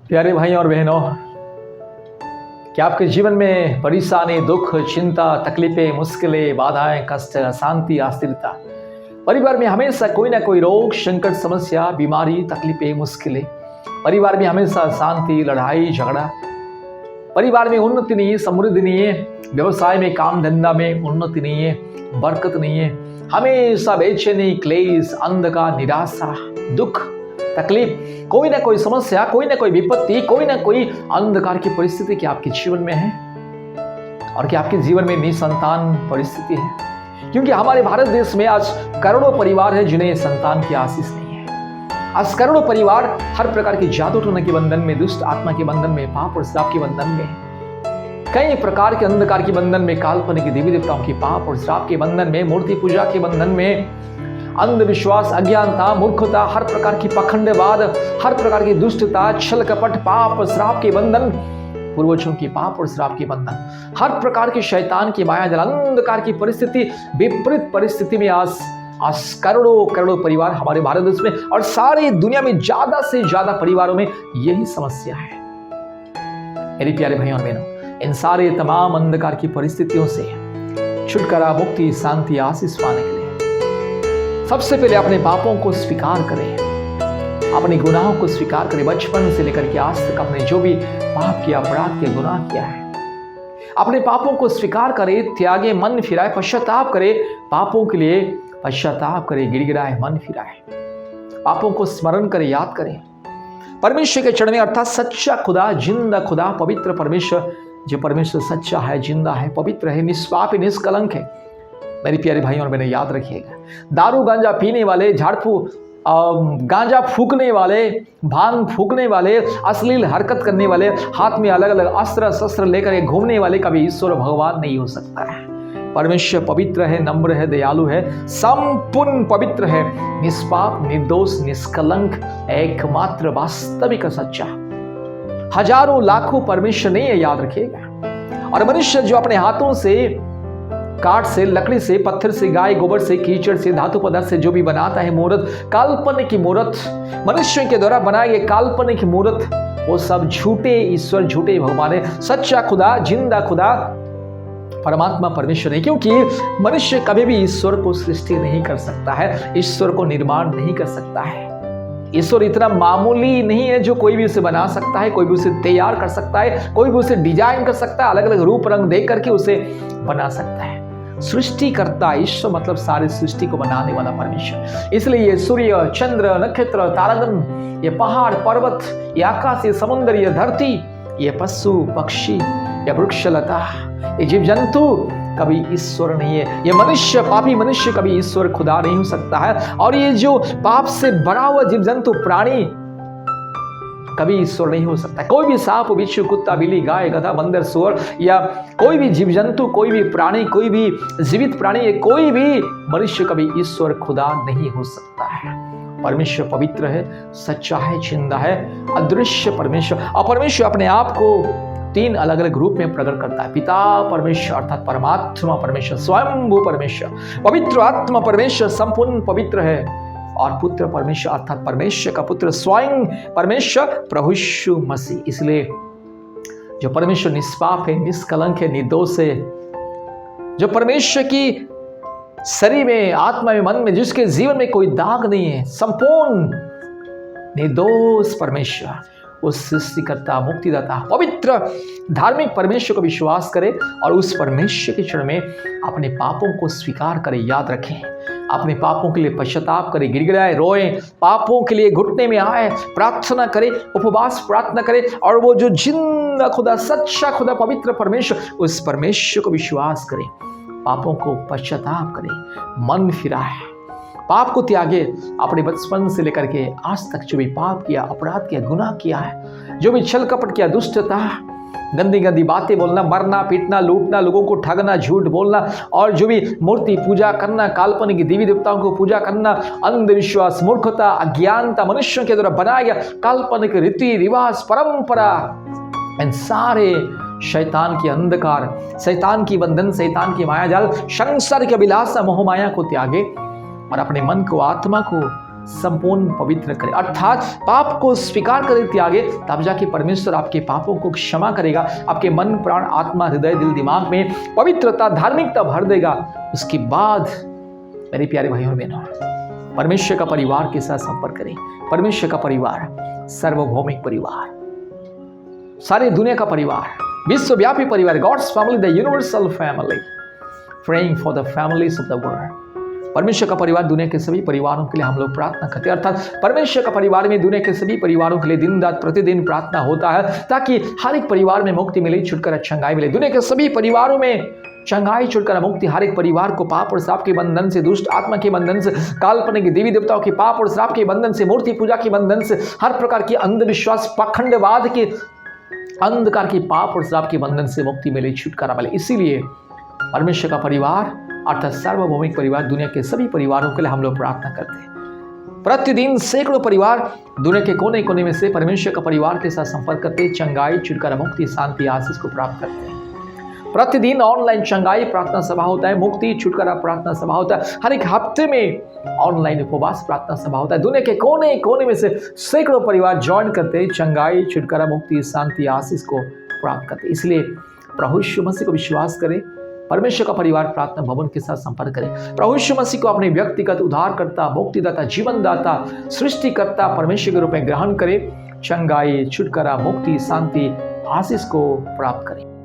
प्यारे भाई और बहनों, क्या आपके जीवन में परेशानी, दुख, चिंता, तकलीफें, मुश्किलें, बाधाएं, कष्ट, अशांति, अस्थिरता, परिवार में हमेशा कोई ना कोई रोग, संकट, समस्या, बीमारी, तकलीफें, मुश्किलें, परिवार में हमेशा अशांति, लड़ाई, झगड़ा, परिवार में उन्नति नहीं है, समृद्धि नहीं है, व्यवसाय में, काम धंधा में उन्नति नहीं है, बरकत नहीं है, हमेशा बेचैनी, क्लेश, अंधकार, निराशा, दुख, तकलीफ, कोई ना कोई समस्या, कोई ना कोई विपत्ति, कोई ना कोई अंधकार की परिस्थिति क्या आपके जीवन में है? और क्या आपके जीवन में निसंतान परिस्थिति है? क्योंकि हमारे भारत देश में आज करोड़ों परिवार है जिन्हें संतान की आशीष नहीं है। आज करोड़ों परिवार हर प्रकार के जादू टोना के बंधन में, दुष्ट आत्मा के बंधन में, पाप और श्राप के बंधन में, कई प्रकार के अंधकार के बंधन में, काल्पनिक देवी देवताओं की पाप और श्राप के बंधन में, मूर्ति पूजा के बंधन में, अंधविश्वास, अज्ञानता, मूर्खता, हर प्रकार की पाखंडवाद, हर प्रकार की दुष्टता, छल कपट, पाप श्राप के बंधन, पूर्वजों की पाप और श्राप के बंधन, हर प्रकार की शैतान की माया जल, अंधकार की परिस्थिति, विपरीत परिस्थिति में आज करोड़ों परिवार हमारे भारत देश में और सारी दुनिया में ज्यादा से ज्यादा परिवारों में यही समस्या है। मेरे प्यारे भाइयों और बहनों, इन सारे तमाम अंधकार की परिस्थितियों से छुटकारा, मुक्ति, शांति, आशीष पाने के लिए सबसे पहले अपने पापों को स्वीकार करें, अपने गुनाहों को स्वीकार करें। बचपन से लेकर के आज तक आपने जो भी पाप किया, अपराध किया, गुनाह किया है, अपने पापों को स्वीकार करें, त्यागे, मन फिराए, पश्चाताप करे, पापों के लिए पश्चाताप करे, गिड़गिड़ाए, मन फिराए, पापों को स्मरण करें, याद करें। परमेश्वर के चरण में अर्थात सच्चा खुदा, जिंदा खुदा, पवित्र परमेश्वर, जो परमेश्वर सच्चा है, जिंदा है, पवित्र है, निष्पाप, निष्कलंक है। मेरे प्यारे भाइयों और बहनों, याद रखिएगा, दारू गांजा पीने वाले, गांजा फूकने वाले, भांग फूकने वाले, अश्लील हरकत करने वाले, हाथ में अलग अलग अस्त्र शस्त्र लेकर घूमने वाले कभी ईश्वर भगवान नहीं हो सकता है। परमेश्वर पवित्र है, नम्र है, दयालु है, संपूर्ण पवित्र है, निष्पाप, निर्दोष, निष्कलंक, एकमात्र वास्तविक सच्चा, हजारों लाखों परमेश्वर नहीं है, याद रखिएगा। और मनुष्य जो अपने हाथों से, काठ से, लकड़ी से, पत्थर से, गाय गोबर से, कीचड़ से, धातु पदार्थ से जो भी बनाता है मूर्त, काल्पनिक मूर्त, मनुष्य के द्वारा बनाए गए काल्पनिक मूर्त, वो सब झूठे ईश्वर, झूठे भगवान है। सच्चा खुदा, जिंदा खुदा, परमात्मा परमेश्वर है। क्योंकि मनुष्य कभी भी ईश्वर को सृष्टि नहीं कर सकता है, ईश्वर को निर्माण नहीं कर सकता है। ईश्वर इतना मामूली नहीं है जो कोई भी उसे बना सकता है, कोई भी उसे तैयार कर सकता है, कोई भी उसे डिजाइन कर सकता है, अलग अलग रूप रंग दे करके उसे बना सकता है। सृष्टिकर्ता ईश्वर मतलब सारी सृष्टि को बनाने वाला परमेश्वर। इसलिए ये सूर्य, चंद्र, नक्षत्र, तारागण, ये पहाड़, पर्वत, ये आकाश, ये समुद्र, ये धरती, ये पशु पक्षी, ये वृक्षलता, ये जीव जंतु कभी ईश्वर नहीं है। ये मनुष्य, पापी मनुष्य कभी ईश्वर खुदा नहीं हो सकता है। और ये जो पाप से भरा हुआ जीव जंतु, प्राणी कभी ईश्वर नहीं हो सकता। कोई भी सांप, बिच्छू, कुत्ता, बिल्ली, गाय, गधा, बंदर, सुअर या कोई भी जीव जंतु, कोई भी प्राणी, कोई भी जीवित प्राणी, कोई भी मनुष्य कभी ईश्वर खुदा नहीं हो सकता है। परमेश्वर पवित्र है, सच्चा है, जिंदा है, अदृश्य परमेश्वर। और परमेश्वर अपने आप को तीन अलग अलग रूप में प्रकट करता है। पिता परमेश्वर अर्थात परमात्मा परमेश्वर, स्वयंभू परमेश्वर, पवित्र आत्मा परमेश्वर, संपूर्ण पवित्र है, और पुत्र परमेश्वर अर्थात परमेश्वर का पुत्र स्वयं परमेश्वर प्रभु यीशु मसीह। इसलिए जो परमेश्वर निष्पाप है, निष्कलंक है, निर्दोष है, जो परमेश्वर की शरीर में, आत्मा में, मन में, जिसके जीवन में कोई दाग नहीं है, संपूर्ण निर्दोष परमेश्वर, उस सृष्टिकर्ता, मुक्तिदाता, पवित्र धार्मिक परमेश्वर को विश्वास करें और उस परमेश्वर के चरण में अपने पापों को स्वीकार करें। याद रखें, अपने पापों के लिए पश्चाताप करें, गिड़गिड़ाए, रोएं, पापों के लिए घुटने में आए, प्रार्थना करें, उपवास प्रार्थना करें, और वो जो जिंदा खुदा, सच्चा खुदा, पवित्र परमेश्वर, उस परमेश्वर को विश्वास करें, पापों को पश्चाताप करें, मन फिराए, पाप को त्यागे। अपने बचपन से लेकर के आज तक जो भी पाप किया, अपराध किया, गुनाह किया है, जो भी छल कपट किया, दुष्टता, गंदी गंदी बातें बोलना, मरना, पीटना, लूटना, लोगों को ठगना, झूठ बोलना, और जो भी मूर्ति पूजा करना, काल्पनिक देवी देवताओं को पूजा करना, अंधविश्वास, मूर्खता, अज्ञानता, मनुष्यों के द्वारा बनाया गया काल्पनिक रीति रिवाज, परंपरा, इन सारे शैतान की अंधकार, शैतान की बंधन, शैतान की मायाजाल, संसार की अभिलाषा, मोह माया को त्यागे और अपने मन को, आत्मा को संपूर्ण पवित्र करे, अर्थात पाप को स्वीकार करे, त्यागे, तब जाके परमेश्वर आपके पापों को क्षमा करेगा, आपके मन, प्राण, आत्मा, हृदय, दिल, दिमाग में पवित्रता, धार्मिकता भर देगा। उसके बाद मेरे प्यारे भाइयों और बहनों, परमेश्वर का परिवार के साथ संपर्क करें। परमेश्वर का परिवार सार्वभौमिक परिवार, सारी दुनिया का परिवार, विश्वव्यापी परिवार, God's family, the universal family, praying for the families of the world. परमेश्वर का परिवार, दुनिया के सभी परिवारों के लिए हम लोग प्रार्थना करते हैं, अर्थात परमेश्वर का परिवार में दुनिया के सभी परिवारों के लिए दिन रात प्रतिदिन प्रार्थना होता है, ताकि हर एक परिवार में मुक्ति मिले, छुटकारा, चंगाई मिले। दुनिया के सभी परिवारों में चंगाई, छुटकारा, मुक्ति, हर एक परिवार को पाप और श्राप के बंधन से, दुष्ट आत्मा के बंधन से, काल्पनिक देवी देवताओं के पाप और श्राप के बंधन से, मूर्ति पूजा के बंधन से, हर प्रकार की अंधविश्वास, पाखंडवाद के अंधकार के पाप और श्राप के बंधन से मुक्ति मिले, छुटकारा मिले। इसीलिए परमेश्वर का परिवार अर्थात सार्वभौमिक परिवार, दुनिया के सभी परिवारों के लिए हम लोग प्रार्थना करते हैं। प्रतिदिन सैकड़ों परिवार दुनिया के कोने कोने में से परमेश्वर का परिवार के साथ संपर्क करते, चंगाई, छुटकारा, मुक्ति, शांति, आशीष को प्राप्त करते हैं। प्रतिदिन ऑनलाइन चंगाई प्रार्थना सभा होता है, मुक्ति, छुटकारा प्रार्थना सभा होता है। हर एक हफ्ते में ऑनलाइन उपवास प्रार्थना सभा होता है। दुनिया के कोने कोने में से सैकड़ों परिवार ज्वाइन करते, चंगाई, छुटकारा, मुक्ति, शांति, आशीष को प्राप्त करते। इसलिए प्रभु यीशु मसीह को विश्वास करें, परमेश्वर का परिवार प्रार्थना भवन के साथ संपर्क करें, प्रभु यीशु मसीह को अपने व्यक्तिगत उद्धारकर्ता, मुक्तिदाता, जीवनदाता, सृष्टिकर्ता परमेश्वर के रूप में ग्रहण करें, चंगाई, छुटकारा, मुक्ति, शांति, आशीष को प्राप्त करें।